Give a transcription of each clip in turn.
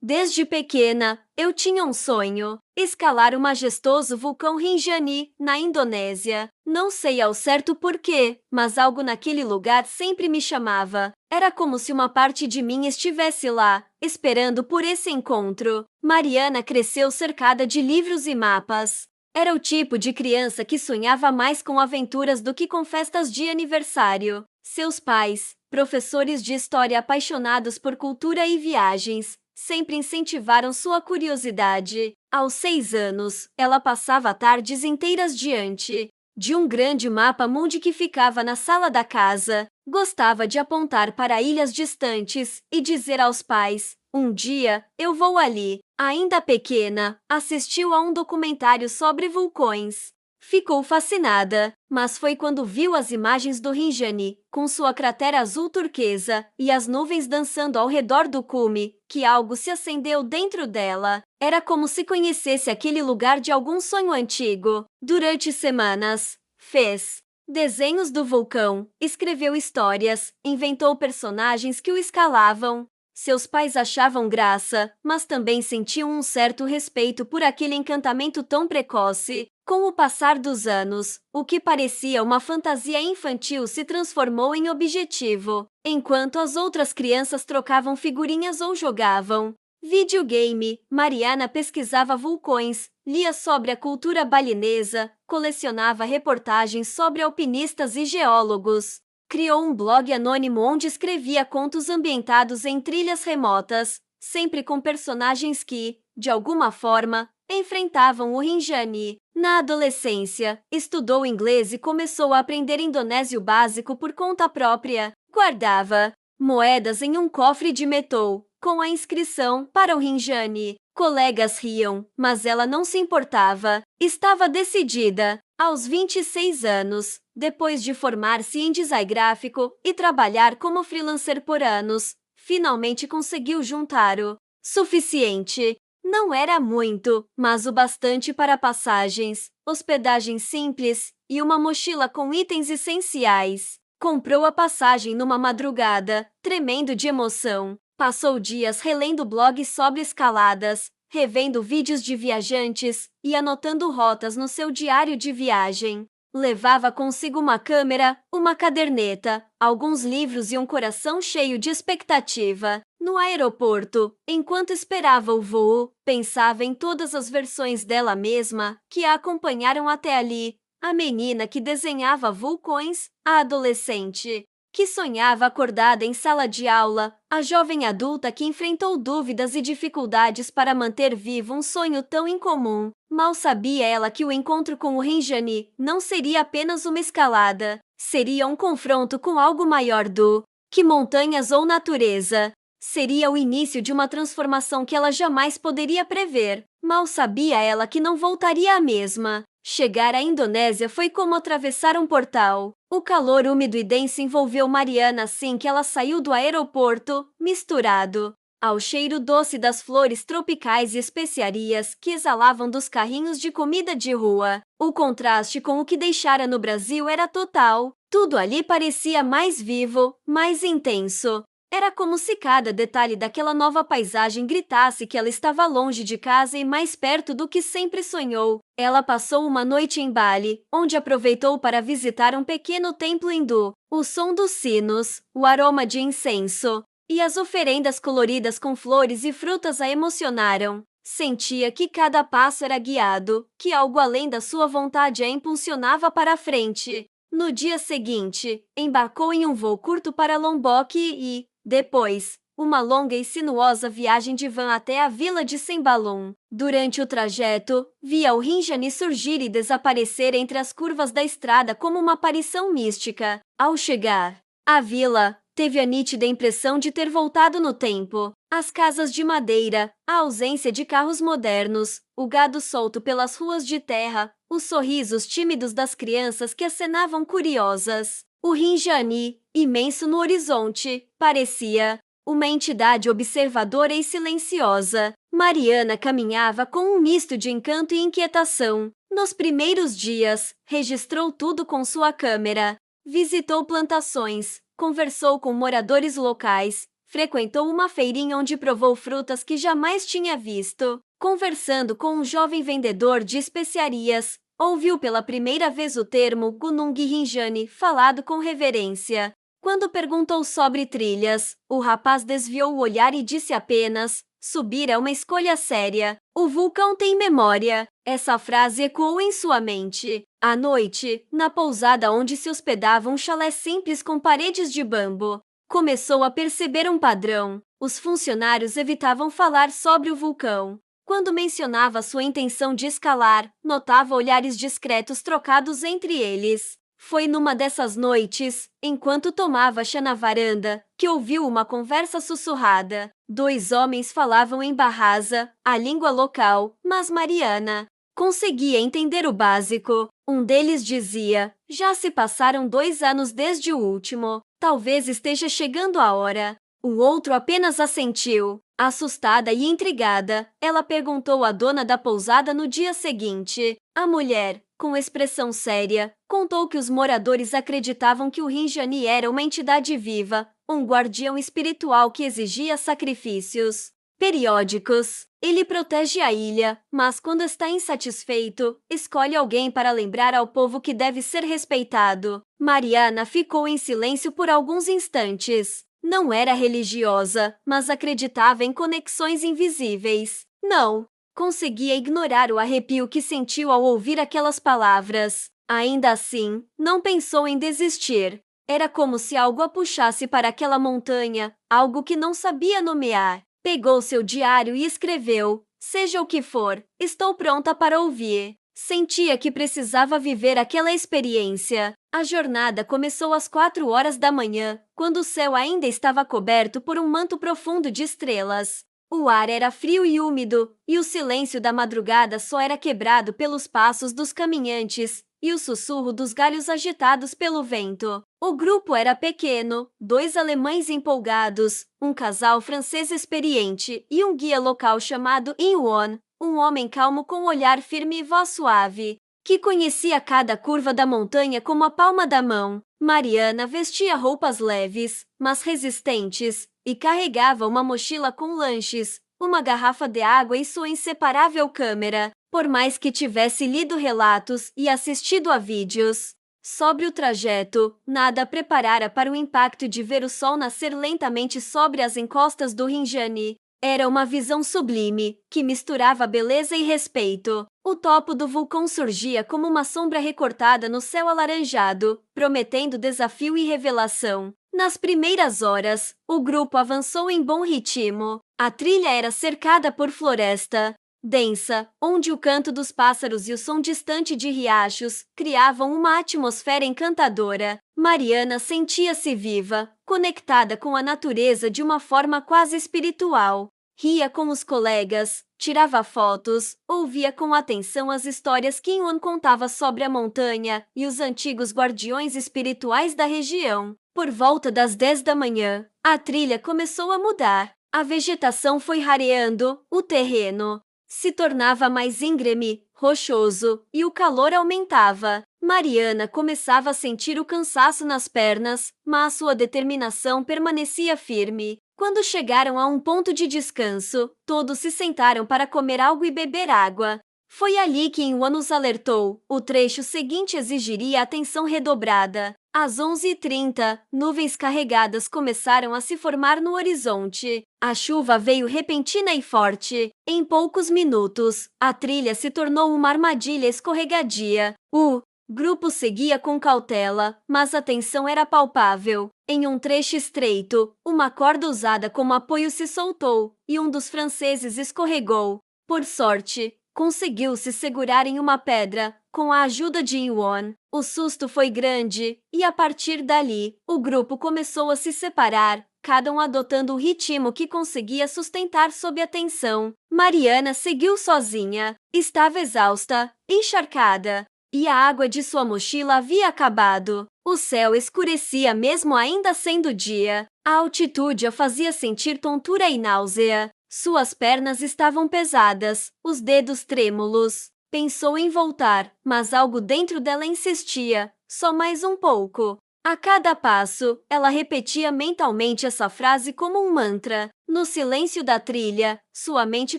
Desde pequena, eu tinha um sonho: escalar o majestoso vulcão Rinjani, na Indonésia. Não sei ao certo porquê, mas algo naquele lugar sempre me chamava. Era como se uma parte de mim estivesse lá, esperando por esse encontro. Mariana cresceu cercada de livros e mapas. Era o tipo de criança que sonhava mais com aventuras do que com festas de aniversário. Seus pais, professores de história apaixonados por cultura e viagens, sempre incentivaram sua curiosidade. Aos 6 anos, ela passava tardes inteiras diante de um grande mapa mundi que ficava na sala da casa. Gostava de apontar para ilhas distantes e dizer aos pais: um dia eu vou ali. Ainda pequena, assistiu a um documentário sobre vulcões. Ficou fascinada, mas foi quando viu as imagens do Rinjani, com sua cratera azul turquesa e as nuvens dançando ao redor do cume, que algo se acendeu dentro dela. Era como se conhecesse aquele lugar de algum sonho antigo. Durante semanas, fez desenhos do vulcão, escreveu histórias, inventou personagens que o escalavam. Seus pais achavam graça, mas também sentiam um certo respeito por aquele encantamento tão precoce. Com o passar dos anos, o que parecia uma fantasia infantil se transformou em objetivo, enquanto as outras crianças trocavam figurinhas ou jogavam videogame. Mariana pesquisava vulcões, lia sobre a cultura balinesa, colecionava reportagens sobre alpinistas e geólogos. Criou um blog anônimo onde escrevia contos ambientados em trilhas remotas, sempre com personagens que, de alguma forma, enfrentavam o Rinjani. Na adolescência, estudou inglês e começou a aprender indonésio básico por conta própria. Guardava moedas em um cofre de metal, com a inscrição para o Rinjani. Colegas riam, mas ela não se importava. Estava decidida. Aos 26 anos, depois de formar-se em design gráfico e trabalhar como freelancer por anos, finalmente conseguiu juntar o suficiente. Não era muito, mas o bastante para passagens, hospedagem simples e uma mochila com itens essenciais. Comprou a passagem numa madrugada, tremendo de emoção. Passou dias relendo blogs sobre escaladas, revendo vídeos de viajantes e anotando rotas no seu diário de viagem. Levava consigo uma câmera, uma caderneta, alguns livros e um coração cheio de expectativa. No aeroporto, enquanto esperava o voo, pensava em todas as versões dela mesma que a acompanharam até ali. A menina que desenhava vulcões, a adolescente que sonhava acordada em sala de aula, a jovem adulta que enfrentou dúvidas e dificuldades para manter vivo um sonho tão incomum. Mal sabia ela que o encontro com o Rinjani não seria apenas uma escalada, seria um confronto com algo maior do que montanhas ou natureza. Seria o início de uma transformação que ela jamais poderia prever. Mal sabia ela que não voltaria a mesma. Chegar à Indonésia foi como atravessar um portal. O calor úmido e denso envolveu Mariana assim que ela saiu do aeroporto, misturado ao cheiro doce das flores tropicais e especiarias que exalavam dos carrinhos de comida de rua. O contraste com o que deixara no Brasil era total. Tudo ali parecia mais vivo, mais intenso. Era como se cada detalhe daquela nova paisagem gritasse que ela estava longe de casa e mais perto do que sempre sonhou. Ela passou uma noite em Bali, onde aproveitou para visitar um pequeno templo hindu. O som dos sinos, o aroma de incenso e as oferendas coloridas com flores e frutas a emocionaram. Sentia que cada passo era guiado, que algo além da sua vontade a impulsionava para a frente. No dia seguinte, embarcou em um voo curto para Lombok e, depois, uma longa e sinuosa viagem de van até a vila de Sembalun. Durante o trajeto, via o Rinjani surgir e desaparecer entre as curvas da estrada como uma aparição mística. Ao chegar à vila, teve a nítida impressão de ter voltado no tempo. As casas de madeira, a ausência de carros modernos, o gado solto pelas ruas de terra, os sorrisos tímidos das crianças que acenavam curiosas. O Rinjani, imenso no horizonte, parecia uma entidade observadora e silenciosa. Mariana caminhava com um misto de encanto e inquietação. Nos primeiros dias, registrou tudo com sua câmera. Visitou plantações, conversou com moradores locais, Frequentou uma feirinha onde provou frutas que jamais tinha visto. Conversando com um jovem vendedor de especiarias, ouviu pela primeira vez o termo Gunung Rinjani falado com reverência. Quando perguntou sobre trilhas, o rapaz desviou o olhar e disse apenas: subir é uma escolha séria. O vulcão tem memória. Essa frase ecoou em sua mente. À noite, na pousada onde se hospedava um chalé simples com paredes de bambu, começou a perceber um padrão. Os funcionários evitavam falar sobre o vulcão. Quando mencionava sua intenção de escalar, notava olhares discretos trocados entre eles. Foi numa dessas noites, enquanto tomava chá na varanda, que ouviu uma conversa sussurrada. Dois homens falavam em Bahasa, a língua local, mas Mariana conseguia entender o básico. Um deles dizia: já se passaram 2 anos desde o último. Talvez esteja chegando a hora. O outro apenas assentiu. Assustada e intrigada, ela perguntou à dona da pousada no dia seguinte. A mulher, com expressão séria, contou que os moradores acreditavam que o Rinjani era uma entidade viva, um guardião espiritual que exigia sacrifícios periódicos. Ele protege a ilha, mas quando está insatisfeito, escolhe alguém para lembrar ao povo que deve ser respeitado. Mariana ficou em silêncio por alguns instantes. Não era religiosa, mas acreditava em conexões invisíveis. Não conseguia ignorar o arrepio que sentiu ao ouvir aquelas palavras. Ainda assim, não pensou em desistir. Era como se algo a puxasse para aquela montanha, algo que não sabia nomear. Pegou seu diário e escreveu: seja o que for, estou pronta para ouvir. Sentia que precisava viver aquela experiência. A jornada começou às 4 horas da manhã, quando o céu ainda estava coberto por um manto profundo de estrelas. O ar era frio e úmido, e o silêncio da madrugada só era quebrado pelos passos dos caminhantes e o sussurro dos galhos agitados pelo vento. O grupo era pequeno, 2 alemães empolgados, um casal francês experiente e um guia local chamado Inwon, um homem calmo com olhar firme e voz suave, que conhecia cada curva da montanha como a palma da mão. Mariana vestia roupas leves, mas resistentes, e carregava uma mochila com lanches, uma garrafa de água e sua inseparável câmera. Por mais que tivesse lido relatos e assistido a vídeos sobre o trajeto, nada a preparara para o impacto de ver o sol nascer lentamente sobre as encostas do Rinjani. Era uma visão sublime, que misturava beleza e respeito. O topo do vulcão surgia como uma sombra recortada no céu alaranjado, prometendo desafio e revelação. Nas primeiras horas, o grupo avançou em bom ritmo. A trilha era cercada por floresta densa, onde o canto dos pássaros e o som distante de riachos criavam uma atmosfera encantadora. Mariana sentia-se viva, conectada com a natureza de uma forma quase espiritual. Ria com os colegas, tirava fotos, ouvia com atenção as histórias que Inwon contava sobre a montanha e os antigos guardiões espirituais da região. Por volta das 10 da manhã, a trilha começou a mudar. A vegetação foi rareando, o terreno se tornava mais íngreme, rochoso, e o calor aumentava. Mariana começava a sentir o cansaço nas pernas, mas sua determinação permanecia firme. Quando chegaram a um ponto de descanso, todos se sentaram para comer algo e beber água. Foi ali que Inwon nos alertou: o trecho seguinte exigiria atenção redobrada. Às 11h30, nuvens carregadas começaram a se formar no horizonte. A chuva veio repentina e forte. Em poucos minutos, a trilha se tornou uma armadilha escorregadia. O grupo seguia com cautela, mas a tensão era palpável. Em um trecho estreito, uma corda usada como apoio se soltou, e um dos franceses escorregou. Por sorte, conseguiu se segurar em uma pedra, com a ajuda de Inwon. O susto foi grande, e a partir dali, o grupo começou a se separar, cada um adotando o ritmo que conseguia sustentar sob a tensão. Mariana seguiu sozinha. Estava exausta, encharcada, e a água de sua mochila havia acabado. O céu escurecia mesmo ainda sendo dia. A altitude a fazia sentir tontura e náusea. Suas pernas estavam pesadas, os dedos trêmulos. Pensou em voltar, mas algo dentro dela insistia: só mais um pouco. A cada passo, ela repetia mentalmente essa frase como um mantra. No silêncio da trilha, sua mente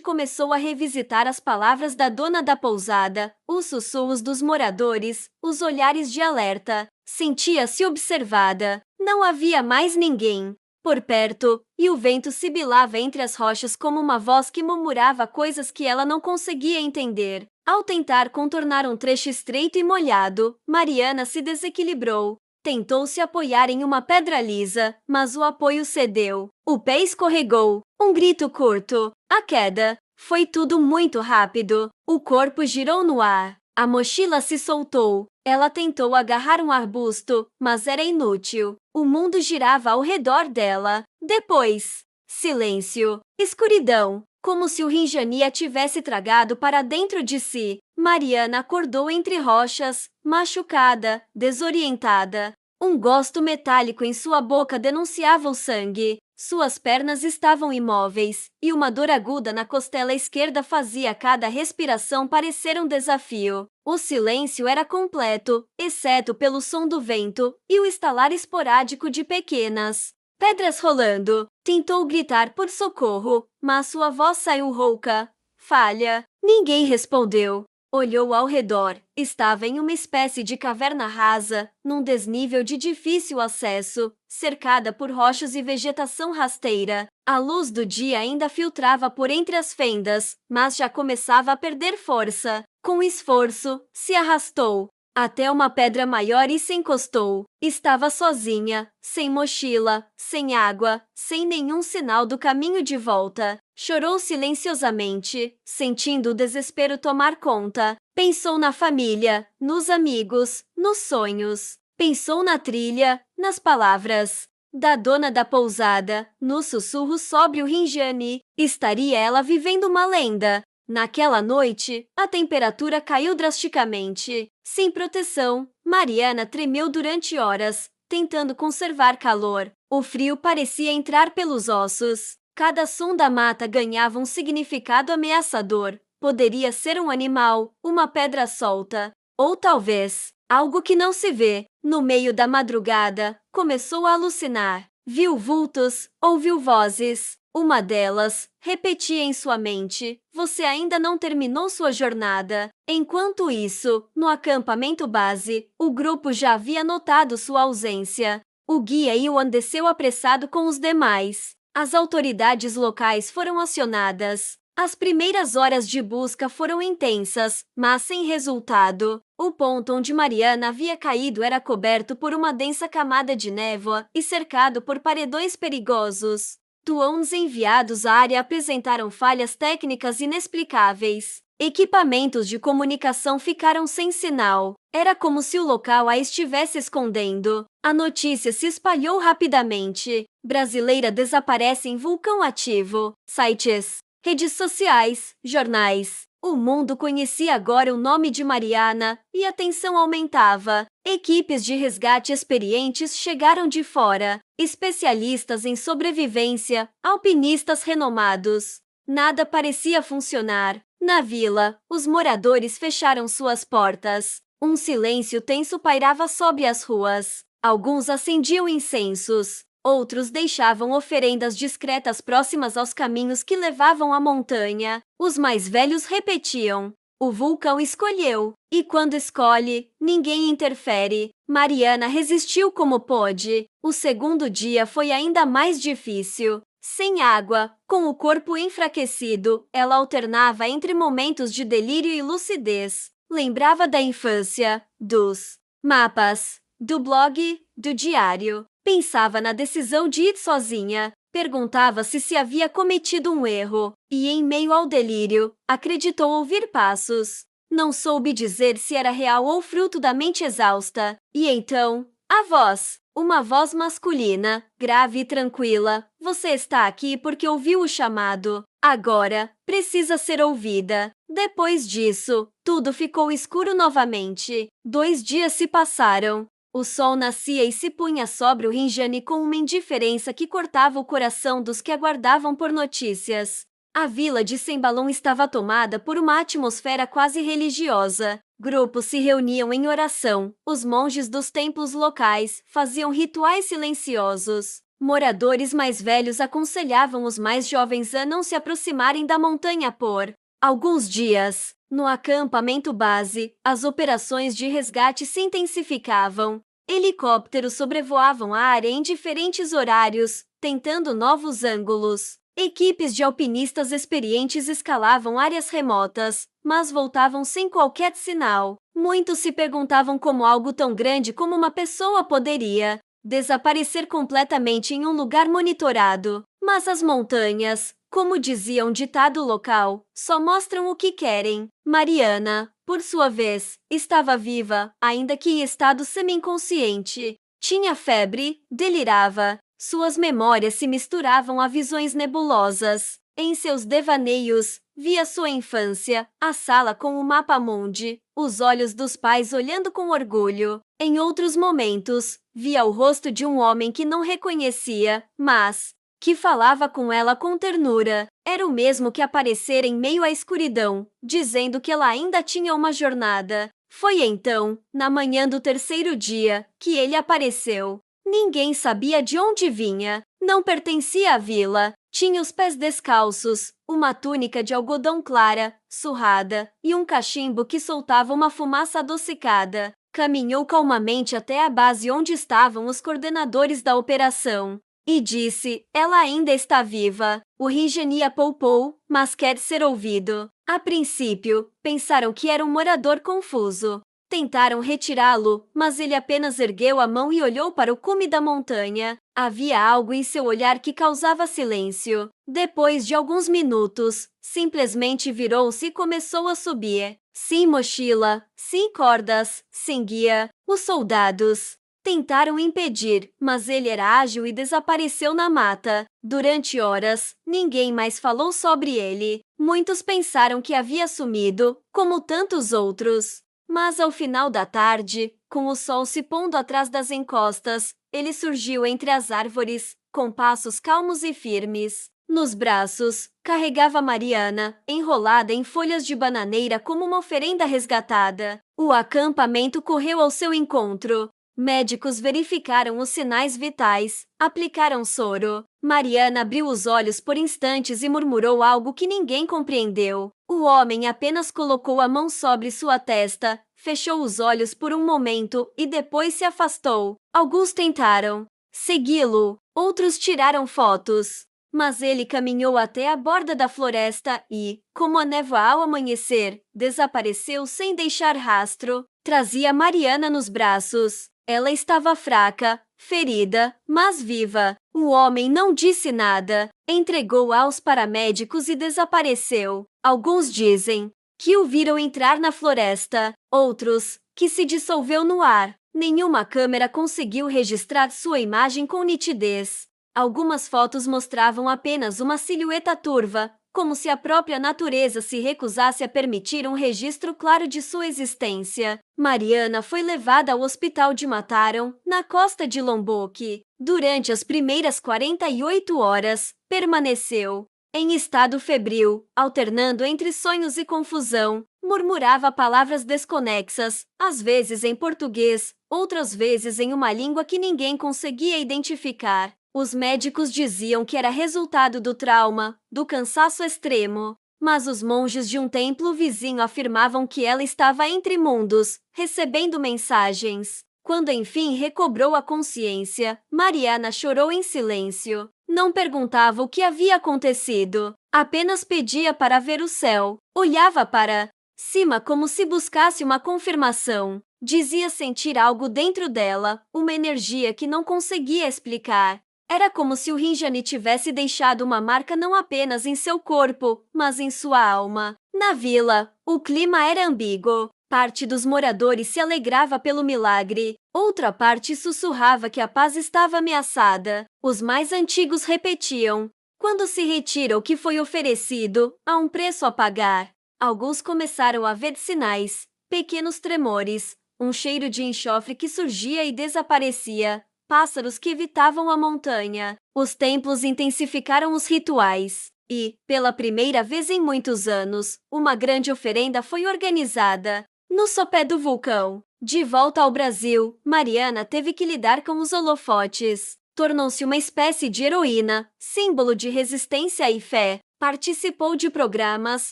começou a revisitar as palavras da dona da pousada, os sussurros dos moradores, os olhares de alerta. Sentia-se observada. Não havia mais ninguém por perto, e o vento sibilava entre as rochas como uma voz que murmurava coisas que ela não conseguia entender. Ao tentar contornar um trecho estreito e molhado, Mariana se desequilibrou. Tentou se apoiar em uma pedra lisa, mas o apoio cedeu. O pé escorregou. Um grito curto. A queda. Foi tudo muito rápido. O corpo girou no ar. A mochila se soltou. Ela tentou agarrar um arbusto, mas era inútil. O mundo girava ao redor dela. Depois, silêncio. Escuridão. Como se o Rinjani a tivesse tragado para dentro de si. Mariana acordou entre rochas, machucada, desorientada. Um gosto metálico em sua boca denunciava o sangue. Suas pernas estavam imóveis, e uma dor aguda na costela esquerda fazia cada respiração parecer um desafio. O silêncio era completo, exceto pelo som do vento e o estalar esporádico de pequenas pedras rolando. Tentou gritar por socorro, mas sua voz saiu rouca, falha. Ninguém respondeu. Olhou ao redor. Estava em uma espécie de caverna rasa, num desnível de difícil acesso, cercada por rochas e vegetação rasteira. A luz do dia ainda filtrava por entre as fendas, mas já começava a perder força. Com esforço, se arrastou até uma pedra maior e se encostou. Estava sozinha, sem mochila, sem água, sem nenhum sinal do caminho de volta. Chorou silenciosamente, sentindo o desespero tomar conta. Pensou na família, nos amigos, nos sonhos. Pensou na trilha, nas palavras da dona da pousada, no sussurro sobre o Rinjani. Estaria ela vivendo uma lenda? Naquela noite, a temperatura caiu drasticamente. Sem proteção, Mariana tremeu durante horas, tentando conservar calor. O frio parecia entrar pelos ossos. Cada som da mata ganhava um significado ameaçador. Poderia ser um animal, uma pedra solta, ou talvez algo que não se vê. No meio da madrugada, começou a alucinar. Viu vultos, ouviu vozes. Uma delas repetia em sua mente: "Você ainda não terminou sua jornada." Enquanto isso, no acampamento base, o grupo já havia notado sua ausência. O guia Iwan desceu apressado com os demais. As autoridades locais foram acionadas. As primeiras horas de busca foram intensas, mas sem resultado. O ponto onde Mariana havia caído era coberto por uma densa camada de névoa e cercado por paredões perigosos. Drones enviados à área apresentaram falhas técnicas inexplicáveis. Equipamentos de comunicação ficaram sem sinal. Era como se o local a estivesse escondendo. A notícia se espalhou rapidamente. Brasileira desaparece em vulcão ativo. Sites, redes sociais, jornais. O mundo conhecia agora o nome de Mariana e a tensão aumentava. Equipes de resgate experientes chegaram de fora, especialistas em sobrevivência, alpinistas renomados. Nada parecia funcionar. Na vila, os moradores fecharam suas portas. Um silêncio tenso pairava sobre as ruas. Alguns acendiam incensos. Outros deixavam oferendas discretas próximas aos caminhos que levavam à montanha. Os mais velhos repetiam: "O vulcão escolheu, e quando escolhe, ninguém interfere." Mariana resistiu como pôde. O segundo dia foi ainda mais difícil. Sem água, com o corpo enfraquecido, ela alternava entre momentos de delírio e lucidez. Lembrava da infância, dos mapas, do blog, do diário. Pensava na decisão de ir sozinha. Perguntava-se se havia cometido um erro. E, em meio ao delírio, acreditou ouvir passos. Não soube dizer se era real ou fruto da mente exausta. E então, a voz. Uma voz masculina, grave e tranquila. "Você está aqui porque ouviu o chamado. Agora, precisa ser ouvida." Depois disso, tudo ficou escuro novamente. 2 dias se passaram. O sol nascia e se punha sobre o Rinjani com uma indiferença que cortava o coração dos que aguardavam por notícias. A vila de Sembalon estava tomada por uma atmosfera quase religiosa. Grupos se reuniam em oração, os monges dos templos locais faziam rituais silenciosos. Moradores mais velhos aconselhavam os mais jovens a não se aproximarem da montanha por alguns dias. No acampamento base, as operações de resgate se intensificavam. Helicópteros sobrevoavam a área em diferentes horários, tentando novos ângulos. Equipes de alpinistas experientes escalavam áreas remotas, mas voltavam sem qualquer sinal. Muitos se perguntavam como algo tão grande como uma pessoa poderia desaparecer completamente em um lugar monitorado. Mas as montanhas, como dizia um ditado local, só mostram o que querem. Mariana, por sua vez, estava viva, ainda que em estado semi-inconsciente. Tinha febre, delirava. Suas memórias se misturavam a visões nebulosas. Em seus devaneios, via sua infância, a sala com o mapa mundi, os olhos dos pais olhando com orgulho. Em outros momentos, via o rosto de um homem que não reconhecia, mas que falava com ela com ternura. Era o mesmo que aparecer em meio à escuridão, dizendo que ela ainda tinha uma jornada. Foi então, na manhã do terceiro dia, que ele apareceu. Ninguém sabia de onde vinha, não pertencia à vila, tinha os pés descalços, uma túnica de algodão clara, surrada, e um cachimbo que soltava uma fumaça adocicada. Caminhou calmamente até a base onde estavam os coordenadores da operação. E disse, ela ainda está viva. O Rinjani apalpou, mas quer ser ouvido. A princípio, pensaram que era um morador confuso. Tentaram retirá-lo, mas ele apenas ergueu a mão e olhou para o cume da montanha. Havia algo em seu olhar que causava silêncio. Depois de alguns minutos, simplesmente virou-se e começou a subir. Sem mochila, sem cordas, sem guia. Os soldados tentaram impedir, mas ele era ágil e desapareceu na mata. Durante horas, ninguém mais falou sobre ele. Muitos pensaram que havia sumido, como tantos outros. Mas ao final da tarde, com o sol se pondo atrás das encostas, ele surgiu entre as árvores, com passos calmos e firmes. Nos braços, carregava Mariana, enrolada em folhas de bananeira como uma oferenda resgatada. O acampamento correu ao seu encontro. Médicos verificaram os sinais vitais, aplicaram soro. Mariana abriu os olhos por instantes e murmurou algo que ninguém compreendeu. O homem apenas colocou a mão sobre sua testa, fechou os olhos por um momento e depois se afastou. Alguns tentaram segui-lo, outros tiraram fotos. Mas ele caminhou até a borda da floresta e, como a névoa ao amanhecer, desapareceu sem deixar rastro. Trazia Mariana nos braços. Ela estava fraca, ferida, mas viva. O homem não disse nada, entregou-a aos paramédicos e desapareceu. Alguns dizem que o viram entrar na floresta, outros que se dissolveu no ar. Nenhuma câmera conseguiu registrar sua imagem com nitidez. Algumas fotos mostravam apenas uma silhueta turva, como se a própria natureza se recusasse a permitir um registro claro de sua existência. Mariana foi levada ao hospital de Mataram, na costa de Lombok. Durante as primeiras 48 horas, permaneceu em estado febril, alternando entre sonhos e confusão. Murmurava palavras desconexas, às vezes em português, outras vezes em uma língua que ninguém conseguia identificar. Os médicos diziam que era resultado do trauma, do cansaço extremo, mas os monges de um templo vizinho afirmavam que ela estava entre mundos, recebendo mensagens. Quando enfim recobrou a consciência, Mariana chorou em silêncio. Não perguntava o que havia acontecido, apenas pedia para ver o céu. Olhava para cima como se buscasse uma confirmação. Dizia sentir algo dentro dela, uma energia que não conseguia explicar. Era como se o Rinjani tivesse deixado uma marca não apenas em seu corpo, mas em sua alma. Na vila, o clima era ambíguo. Parte dos moradores se alegrava pelo milagre, outra parte sussurrava que a paz estava ameaçada. Os mais antigos repetiam: quando se retira o que foi oferecido, há um preço a pagar. Alguns começaram a ver sinais, pequenos tremores, um cheiro de enxofre que surgia e desaparecia. Pássaros que evitavam a montanha. Os templos intensificaram os rituais. e, pela primeira vez em muitos anos, uma grande oferenda foi organizada. No sopé do vulcão, de volta ao Brasil, Mariana teve que lidar com os holofotes. Tornou-se uma espécie de heroína, símbolo de resistência e fé. Participou de programas,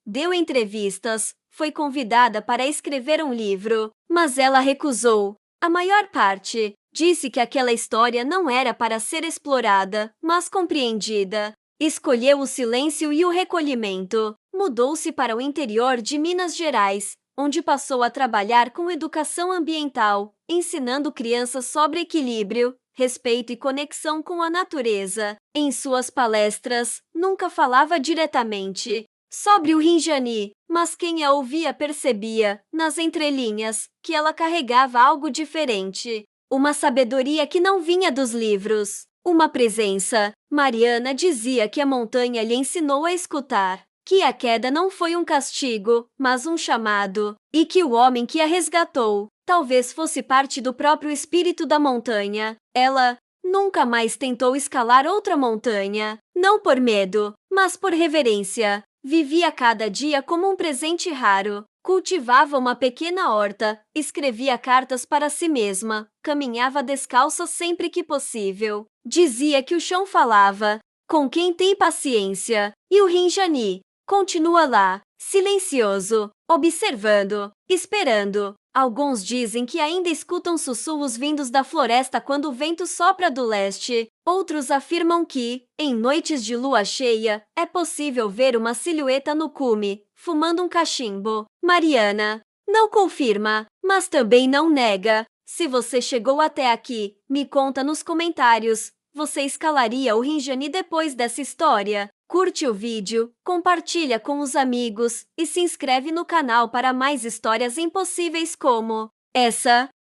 deu entrevistas, foi convidada para escrever um livro, mas ela recusou. A maior parte disse que aquela história não era para ser explorada, mas compreendida. Escolheu o silêncio e o recolhimento. Mudou-se para o interior de Minas Gerais, onde passou a trabalhar com educação ambiental, ensinando crianças sobre equilíbrio, respeito e conexão com a natureza. Em suas palestras, nunca falava diretamente sobre o Rinjani, mas quem a ouvia percebia, nas entrelinhas, que ela carregava algo diferente. Uma sabedoria que não vinha dos livros. Uma presença. Mariana dizia que a montanha lhe ensinou a escutar, que a queda não foi um castigo, mas um chamado, e que o homem que a resgatou talvez fosse parte do próprio espírito da montanha. Ela nunca mais tentou escalar outra montanha, não por medo, mas por reverência. Vivia cada dia como um presente raro. Cultivava uma pequena horta, escrevia cartas para si mesma, caminhava descalça sempre que possível. Dizia que o chão falava com quem tem paciência, e o Rinjani continua lá, silencioso, observando, esperando. Alguns dizem que ainda escutam sussurros vindos da floresta quando o vento sopra do leste. Outros afirmam que, em noites de lua cheia, é possível ver uma silhueta no cume, fumando um cachimbo. Mariana não confirma, mas também não nega. Se você chegou até aqui, me conta nos comentários. Você escalaria o Rinjani depois dessa história? Curte o vídeo, compartilha com os amigos e se inscreve no canal para mais histórias impossíveis como essa.